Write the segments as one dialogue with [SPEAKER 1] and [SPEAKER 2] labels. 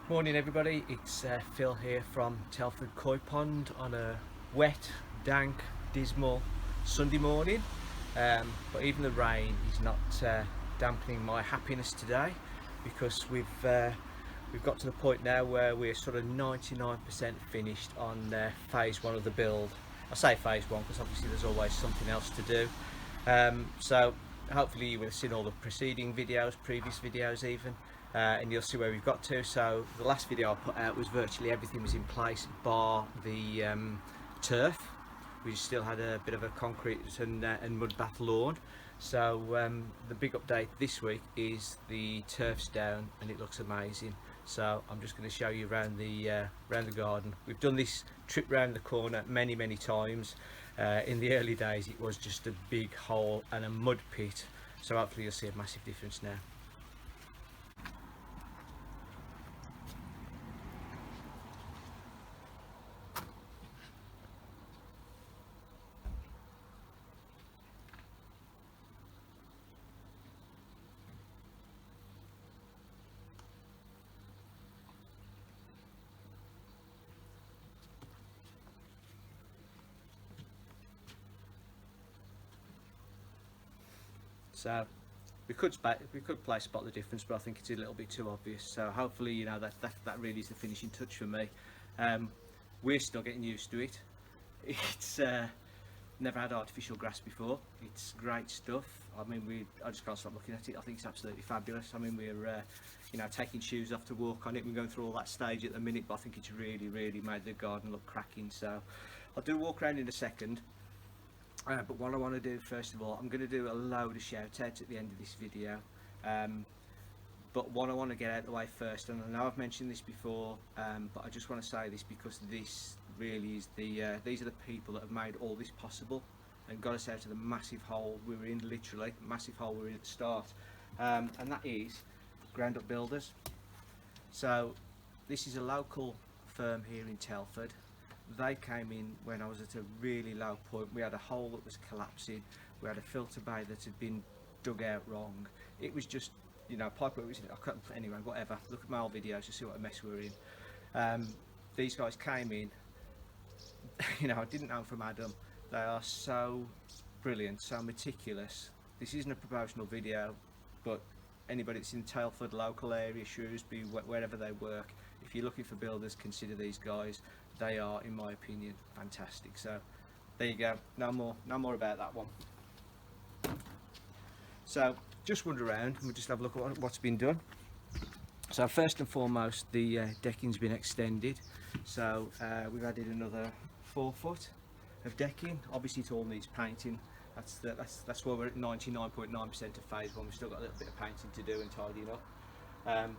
[SPEAKER 1] Morning everybody, it's Phil here from Telford Koi Pond on a wet, dank, dismal Sunday morning. But even the rain is not dampening my happiness today, because we've got to the point now where we're sort of 99% finished on phase one of the build. I say phase one because obviously there's always something else to do. So hopefully you will have seen all the preceding videos, previous videos even. And you'll see where we've got to. So the last video I put out was virtually everything was in place bar the turf. We still had a bit of a concrete and mud bath lawn. So the big update this week is the turf's down and it looks amazing. So I'm just going to show you around the garden. We've done this trip round the corner many times. In the early days it was just a big hole and a mud pit. So hopefully you'll see a massive difference now. So we could play spot the difference, but I think it's a little bit too obvious. So hopefully, you know, that really is the finishing touch for me. We're still getting used to it. It's never had artificial grass before. It's great stuff. I mean, I just can't stop looking at it. I think it's absolutely fabulous. I mean, we're you know, taking shoes off to walk on it. We're going through all that stage at the minute, but I think it's really made the garden look cracking. So I'll do a walk around in a second. But what I want to do first of all, I'm going to do a load of shout outs at the end of this video. But what I want to get out of the way first, and I know I've mentioned this before, but I just want to say this because this really is these are the people that have made all this possible and got us out of the massive hole we were in, literally massive hole we were in at the start, and that is Ground Up Builders. So this is a local firm here in Telford. They came in when I was at a really low point. We had a hole that was collapsing, we had a filter bay that had been dug out wrong. It was just, you know, pipe work was in it. I couldn't, anyway, whatever. Look at my old videos to see what a mess we were in. These guys came in, you know, I didn't know from Adam. They are so brilliant, so meticulous. This isn't a promotional video, but anybody that's in Telford local area, Shrewsbury, wherever they work, if you're looking for builders, consider these guys. They are, in my opinion, fantastic. So there you go, no more about that one. So just wander around and we'll just have a look at what's been done. So first and foremost, the decking's been extended. So we've added another 4 foot of decking. Obviously it all needs painting. That's why we're at 99.9% of phase one. We've still got a little bit of painting to do and tidying up.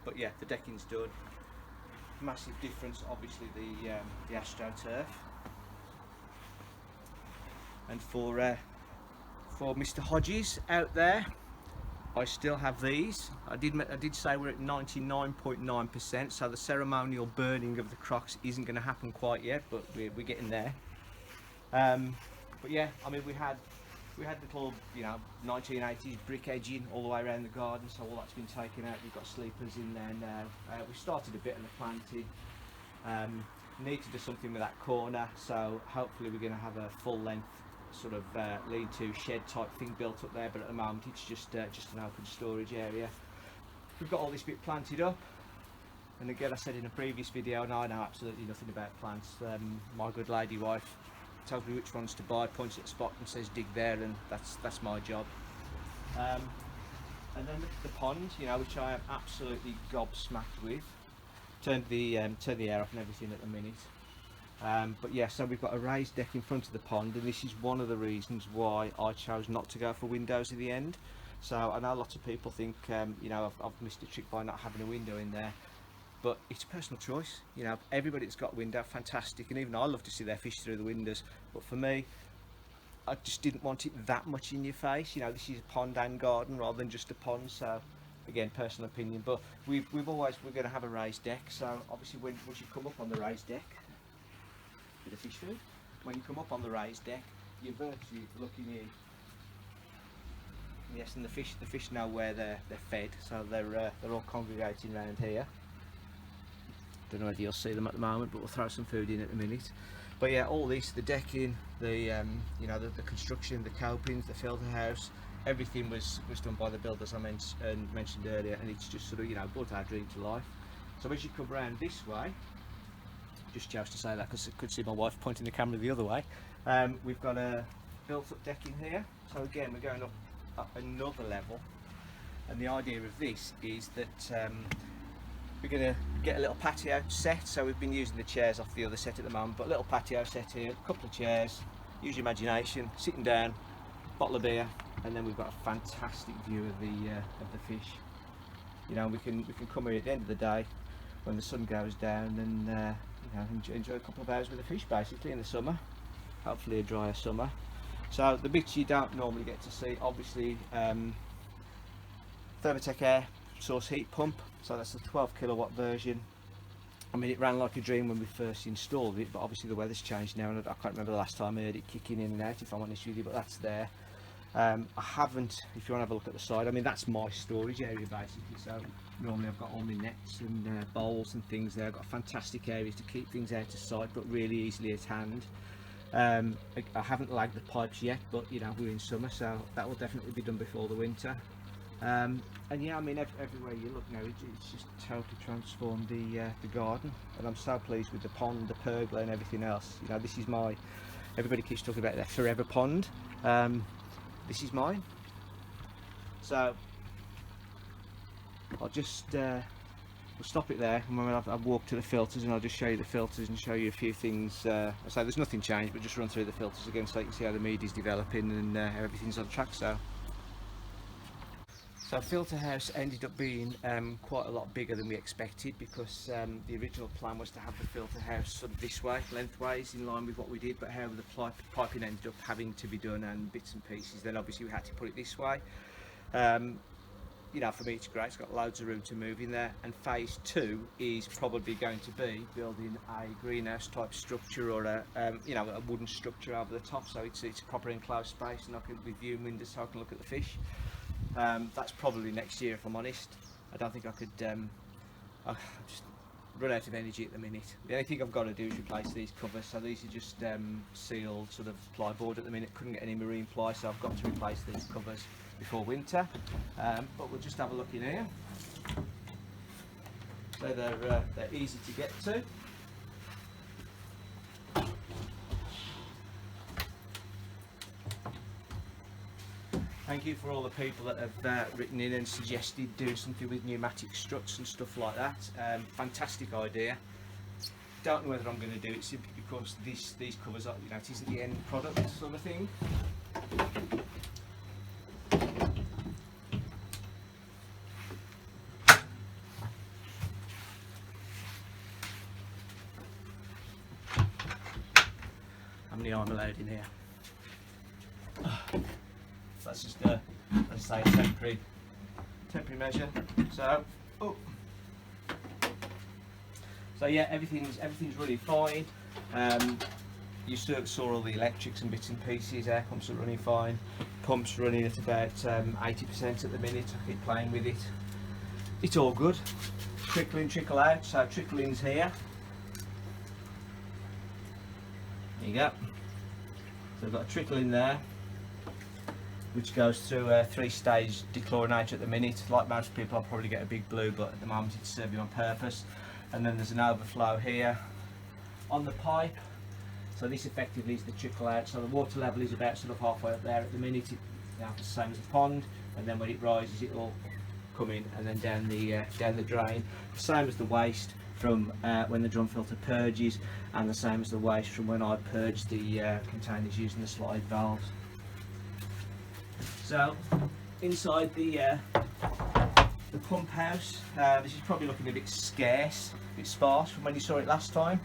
[SPEAKER 1] But yeah, the decking's done. Massive difference, obviously, the Astro Turf. And for Mr. Hodges out there, I still have these. I did say we're at 99.9%, so the ceremonial burning of the crocks isn't going to happen quite yet, but we're getting there. But yeah, I mean, we had little, you know, 1980s brick edging all the way around the garden, so all that's been taken out. We've got sleepers in there now. We started a bit of the planting. Need to do something with that corner, so hopefully we're going to have a full length sort of lean-to shed type thing built up there, but at the moment it's just an open storage area. We've got all this bit planted up, and again, I said in a previous video, and I know absolutely nothing about plants. My good lady wife tells me which ones to buy, points at the spot and says dig there, and that's my job. And then the pond, you know, which I am absolutely gobsmacked with. Turned the air off and everything at the minute. But yeah, so we've got a raised deck in front of the pond, and this is one of the reasons why I chose not to go for windows at the end. So I know lots of people think, you know, I've missed a trick by not having a window in there. But it's a personal choice, you know. Everybody that's got a window, fantastic, and even I love to see their fish through the windows. But for me, I just didn't want it that much in your face. You know, this is a pond and garden rather than just a pond. So again, personal opinion. But we're going to have a raised deck. So obviously, once you come up on the raised deck, bit of fish food. When you come up on the raised deck, you're virtually looking in. Yes, and the fish know where they're fed, so they're all congregating around here. don't know whether you'll see them at the moment, but we'll throw some food in at a minute. But yeah, all this, the decking, the you know, the construction, the copings, the filter house, everything was done by the builders I mentioned earlier, and it's just sort of, you know, brought our dream to life. So as you come around this way, just chose to say that because I could see my wife pointing the camera the other way, we've got a built up decking here. So again, we're going up another level, and the idea of this is that we're going to get a little patio set. So we've been using the chairs off the other set at the moment, but a little patio set here, a couple of chairs, use your imagination, sitting down, bottle of beer, and then we've got a fantastic view of the fish. You know, we can come here at the end of the day when the sun goes down and you know, enjoy a couple of hours with the fish basically in the summer, hopefully a drier summer. So the bits you don't normally get to see, obviously, Thermotech air source heat pump, so that's the 12 kilowatt version. I mean, it ran like a dream when we first installed it, but obviously the weather's changed now, and I can't remember the last time I heard it kicking in and out, if I'm honest with you, but that's there. I haven't, if you want to have a look at the side, I mean, that's my storage area basically. So normally I've got all my nets and bowls and things there. I've got fantastic areas to keep things out of sight, but really easily at hand. I haven't lagged the pipes yet, but you know, we're in summer, so that will definitely be done before the winter. And yeah, I mean, everywhere you look now, it's just totally transformed the garden, and I'm so pleased with the pond, the pergola and everything else. You know, this is my, everybody keeps talking about their forever pond. This is mine. So I'll just we'll stop it there, and when I've walked to the filters, and I'll just show you the filters and show you a few things. I say there's nothing changed, but just run through the filters again so you can see how the media's developing and how everything's on track. So filter house ended up being quite a lot bigger than we expected, because the original plan was to have the filter house sort of this way, lengthways, in line with what we did, but how the piping ended up having to be done and bits and pieces, then obviously we had to put it this way. You know, for me it's great, it's got loads of room to move in there, and phase 2 is probably going to be building a greenhouse type structure, or a you know, a wooden structure over the top, so it's a proper enclosed space, and I can, with viewing windows, so I can look at the fish. That's probably next year, if I'm honest. I don't think I could, I just run out of energy at the minute. The only thing I've got to do is replace these covers, so these are just sealed sort of plyboard at the minute, couldn't get any marine ply, so I've got to replace these covers before winter. But we'll just have a look in here. So they're easy to get to. Thank you for all the people that have written in and suggested doing something with pneumatic struts and stuff like that. Fantastic idea. Don't know whether I'm going to do it, simply because these covers are, you know, it isn't the end product sort of thing. How many I'm allowed in here? That's just a, let's say, temporary measure. So, so yeah, everything's running fine. You saw all the electrics and bits and pieces. Air pumps are running fine. Pumps running at about 80% at the minute. I keep playing with it. It's all good. Trickle in, trickle out. So trickle in's here. There you go. So I've got a trickle in there, which goes through a 3-stage dechlorinator at the minute. Like most people, I'll probably get a big blue, but at the moment it's serving on purpose. And then there's an overflow here on the pipe. So this effectively is the trickle out. So the water level is about sort of halfway up there at the minute. It's the same as the pond, and then when it rises, it will come in and then down the drain. The same as the waste from when the drum filter purges, and the same as the waste from when I purge the containers using the slide valves. So inside the pump house, this is probably looking a bit scarce, a bit sparse from when you saw it last time.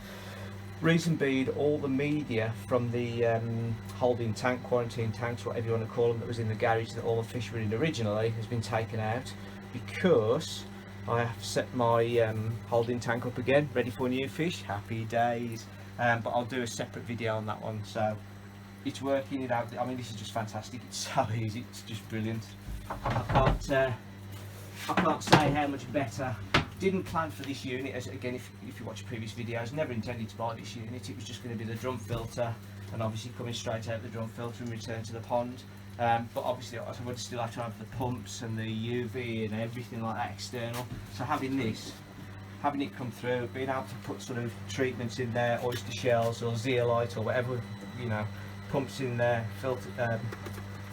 [SPEAKER 1] Reason being, all the media from the holding tank, quarantine tanks, whatever you want to call them, that was in the garage that all the fish were in originally, has been taken out, because I have set my holding tank up again, ready for new fish. Happy days. But I'll do a separate video on that one. So it's working. You know, I mean, this is just fantastic. It's so easy. It's just brilliant. I can't say how much better Didn't plan for this unit, as again, if you watch previous videos, never intended to buy this unit. It was just going to be the drum filter, and obviously coming straight out the drum filter and return to the pond. But obviously I would still have to have the pumps and the UV and everything like that external. So having it come through, being able to put sort of treatments in there, oyster shells or zeolite or whatever, you know, pumps in there, filter,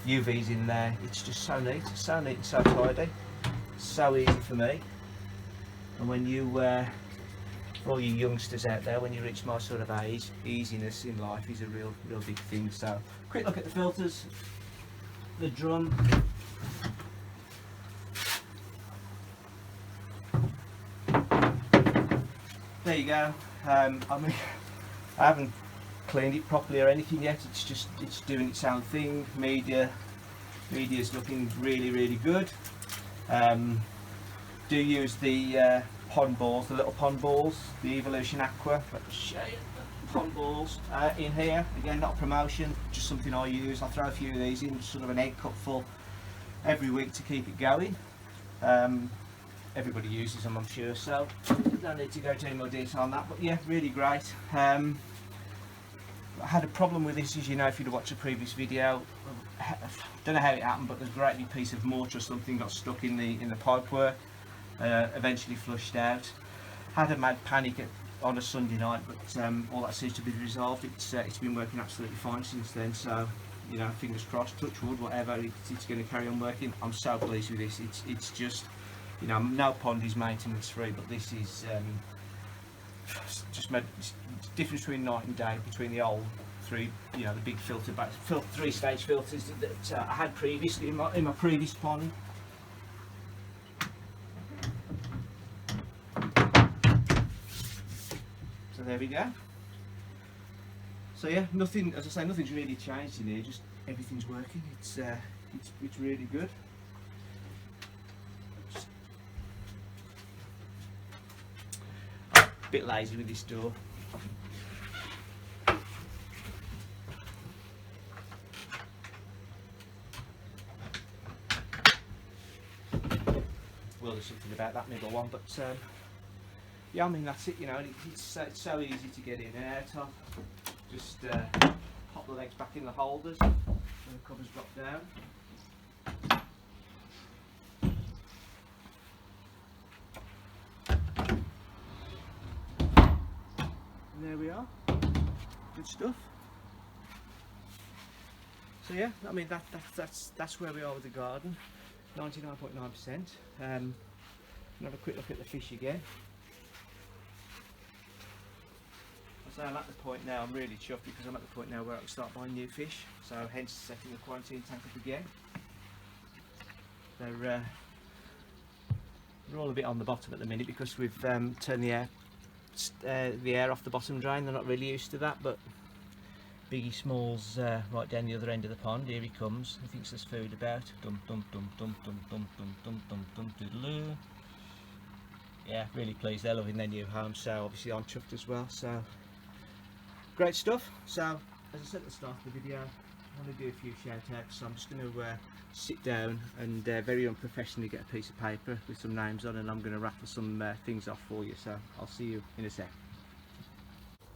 [SPEAKER 1] UVs in there, it's just so neat and so tidy, so easy for me. And when you, for all you youngsters out there, when you reach my sort of age, easiness in life is a real big thing. So, quick look at the filters, the drum. There you go. I mean, I haven't cleaned it properly or anything yet. It's doing its own thing. Media's looking really good. Do use the pond balls, the little pond balls, the Evolution Aqua. Let me show you the pond balls in here. Again, not a promotion, just something I use. I throw a few of these in, sort of an egg cup full every week to keep it going. Everybody uses them, I'm sure, so don't need to go into any more detail on that. But yeah, really great. I had a problem with this, as you know, if you'd watched a previous video. Don't know how it happened, but there's a great big piece of mortar or something got stuck in the pipework. Eventually flushed out. Had a mad panic on a Sunday night, but all that seems to be resolved. It's been working absolutely fine since then. So, you know, fingers crossed, touch wood, whatever. It's going to carry on working. I'm so pleased with this. It's just, you know, no pond is maintenance free, but this is just made the difference between night and day between the old three, you know, the big filter back, 3-stage filters that I had previously in my previous pond. So there we go. So yeah, nothing, as I say, nothing's really changed in here. Just everything's working. It's really good. A bit lazy with this door. Well, there's something about that middle one, but yeah, I mean that's it. You know, it's so easy to get in and out of. Just pop the legs back in the holders, and the covers drop down. And there we are. Good stuff. So yeah, I mean that's where we are with the garden. 99.9%. Have a quick look at the fish again. So I'm at the point now, I'm really chuffed because I'm at the point now where I can start buying new fish. So hence setting the quarantine tank up again. They're all a bit on the bottom at the minute because we've turned the air off the bottom drain. They're not really used to that, but Biggie Smalls right down the other end of the pond. Here he comes. He thinks there's food about. Dum dum dum dum dum dum dum dum dum dum doodaloo. Yeah, really pleased. They're loving their new home, so obviously I'm chuffed as well. So great stuff. So as I said at the start of the video, I want to do a few shout outs. So I'm just going to sit down and very unprofessionally get a piece of paper with some names on, and I'm going to rattle some things off for you. So I'll see you in a sec.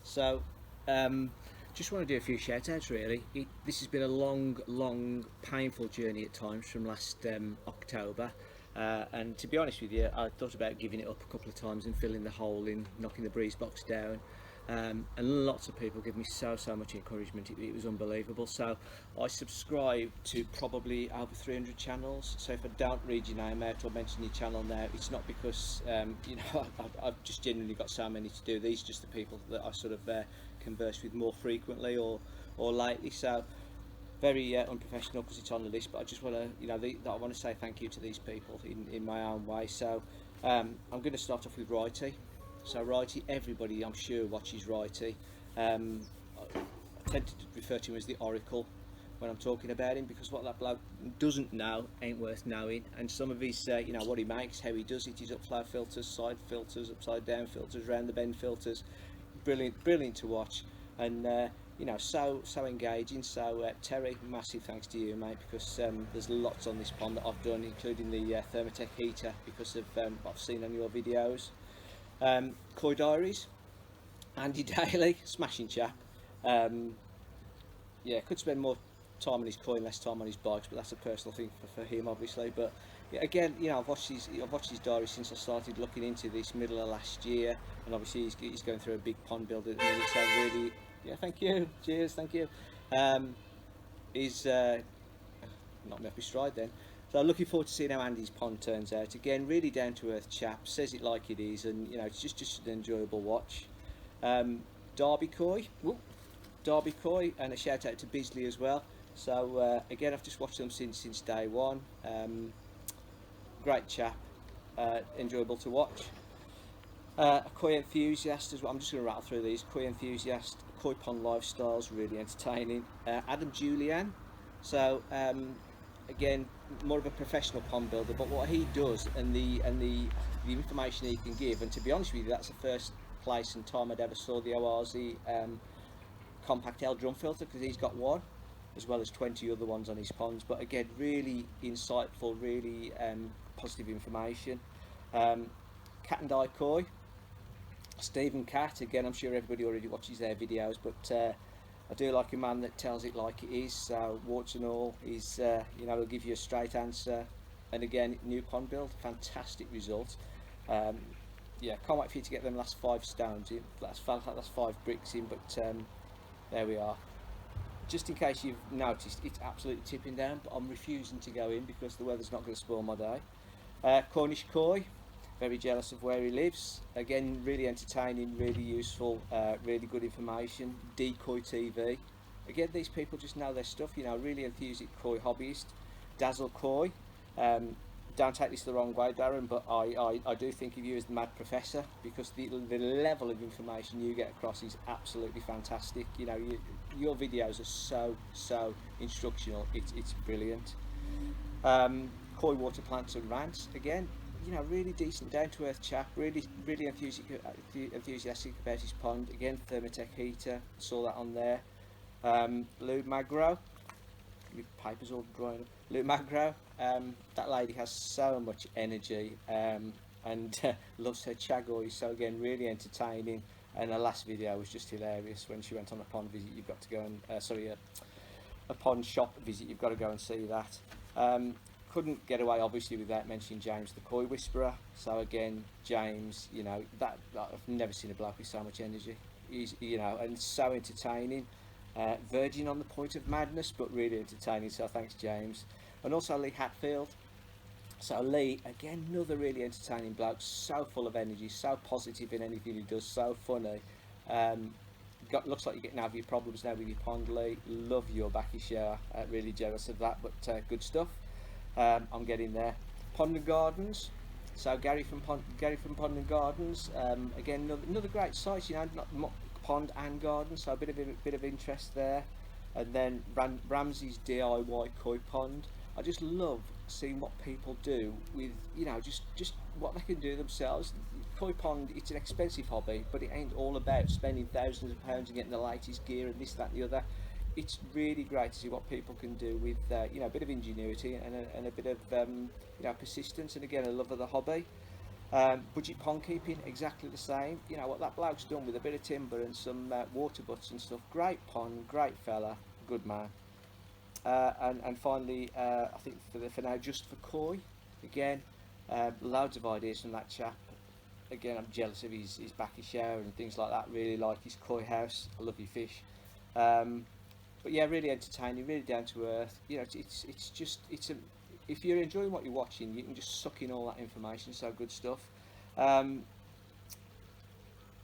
[SPEAKER 1] So just want to do a few shout outs really. This has been a long painful journey at times from last October, and to be honest with you, I thought about giving it up a couple of times and filling the hole in, knocking the breeze box down, and lots of people give me so much encouragement. It was unbelievable. So I subscribe to probably over 300 channels, so if I don't read your name out or mention your channel now, it's not because you know, I've just genuinely got so many to do. These are just the people that I sort of converse with more frequently or lately. So very unprofessional because it's on the list, but I just want to, you know, I want to say thank you to these people in my own way. So I'm going to start off with Righty. So Righty, everybody I'm sure watches Righty. I tend to refer to him as the Oracle when I'm talking about him, because what that bloke doesn't know ain't worth knowing. And some of his, you know, what he makes, how he does it, his upflow filters, side filters, upside down filters, round the bend filters, brilliant to watch. And you know, so engaging. So Terry, massive thanks to you, mate, because there's lots on this pond that I've done, including the Thermatech heater, because of what I've seen on your videos. Koi Diaries, Andy Daly, smashing chap. Um, yeah, could spend more time on his koi and less time on his bikes, but that's a personal thing for him, obviously. But yeah, again, you know, I've watched his diary since I started looking into this middle of last year, and obviously he's going through a big pond build at the minute. So really, yeah, thank you, cheers, thank you. Um, he's knocked me off his stride then. So looking forward to seeing how Andy's pond turns out. Again, really down to earth chap, says it like it is, and you know, it's just an enjoyable watch. Um, Derby Koi, whoop, Derby Koi, and a shout out to Bisley as well. So again, I've just watched them since day one. Great chap, enjoyable to watch. A koi enthusiast as well. I'm just going to rattle through these. Koi enthusiast, koi pond lifestyles, really entertaining. Adam Julian. So again, more of a professional pond builder, but what he does and the information he can give, and to be honest with you, that's the first place and time I'd ever saw the ORZ compact L drum filter, because he's got one as well as 20 other ones on his ponds. But again, really insightful, really positive information. Cat and Eye Koi, Stephen Cat, again, I'm sure everybody already watches their videos, but I do like a man that tells it like it is. So warts and all, he's you know, he'll give you a straight answer. And again, new pond build, fantastic result. Yeah, can't wait for you to get them last 5 stones in. That's 5 bricks in, but there we are. Just in case you've noticed, it's absolutely tipping down, but I'm refusing to go in because the weather's not going to spoil my day. Cornish Koi, very jealous of where he lives. Again, really entertaining, really useful, really good information. Decoy TV. Again, these people just know their stuff, you know, really enthusiastic koi hobbyist. Dazzle Koi. Don't take this the wrong way, Darren, but I do think of you as the mad professor, because the level of information you get across is absolutely fantastic. You know, your videos are so instructional. It's brilliant. Koi Water Plants and Rants, again, you know, really decent, down to earth chap, really enthusiastic about his pond. Again, Thermatech heater, saw that on there. Lou Magro, your papers all drying up. Lou Magro, that lady has so much energy, and loves her chagoy. So again, really entertaining. And her last video was just hilarious when she went on a pond visit. You've got to go and a pond shop visit. You've got to go and see that. Couldn't get away obviously without mentioning James the Koi Whisperer. So again, James, you know, that I've never seen a bloke with so much energy. He's, you know, and so entertaining. Virgin on the point of madness, but really entertaining. So thanks, James. And also Lee Hatfield. So Lee, again, another really entertaining bloke, so full of energy, so positive in anything he does, so funny. Looks like you're getting out of your problems now with your pond, Lee. Love your backy shower. Really jealous of that, but good stuff. I'm getting there. Pond and Gardens. So Gary from Pond and Gardens. Again, another great site. You know, not pond and garden, so a bit of interest there. And then Ramsey's DIY Koi Pond. I just love seeing what people do with, you know, just what they can do themselves. Koi pond, it's an expensive hobby, but it ain't all about spending thousands of pounds and getting the latest gear and this, that and the other. It's really great to see what people can do with you know, a bit of ingenuity and a bit of you know, persistence, and again, a love of the hobby. Budget pond keeping, exactly the same. You know what that bloke's done with a bit of timber and some water butts and stuff. Great pond, great fella, good man. And finally, I think for now, Just for Koi. Again, loads of ideas from that chap. Again, I'm jealous of his backy shower and things like that. Really like his koi house. I love your fish. But yeah, really entertaining, really down to earth. You know, if you're enjoying what you're watching, you can just suck in all that information. So good stuff. And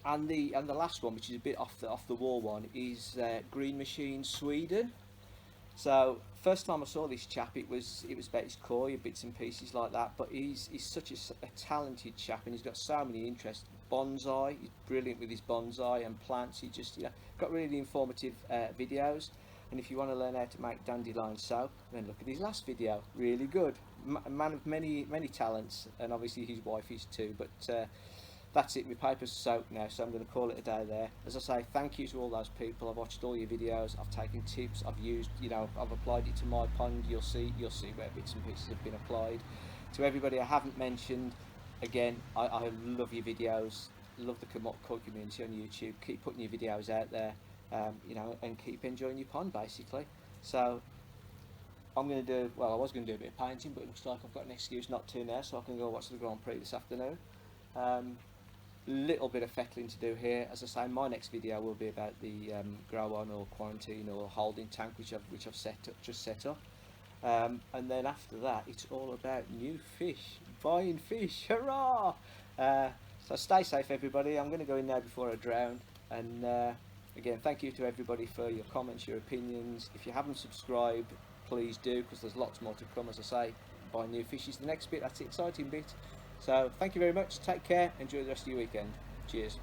[SPEAKER 1] the last one, which is a bit off the wall one, is Green Machine Sweden. So first time I saw this chap, it was about his koi, bits and pieces like that. But he's such a talented chap, and he's got so many interests. Bonsai, he's brilliant with his bonsai and plants. He just, you know, got really informative videos. And if you want to learn how to make dandelion soap, then look at his last video. Really good. A man of many talents, and obviously his wife is too. But that's it, my paper's soaked now, so I'm going to call it a day there. As I say, thank you to all those people. I've watched all your videos, I've taken tips, I've used, you know, I've applied it to my pond. You'll see where bits and pieces have been applied. To everybody I haven't mentioned, again, I love your videos, love the koi community on YouTube. Keep putting your videos out there, you know, and keep enjoying your pond basically. So I'm going to do, well, I was going to do a bit of painting, but it looks like I've got an excuse not to now, so I can go watch the Grand Prix this afternoon. Little bit of fettling to do here. As I say, my next video will be about the grow on or quarantine or holding tank, which I've just set up. And then after that, it's all about new fish, buying fish, hurrah! So stay safe, everybody. I'm going to go in now before I drown. And again, thank you to everybody for your comments, your opinions. If you haven't subscribed, please do, because there's lots more to come. As I say, buying new fish is the next bit. That's the exciting bit. So thank you very much. Take care. Enjoy the rest of your weekend. Cheers.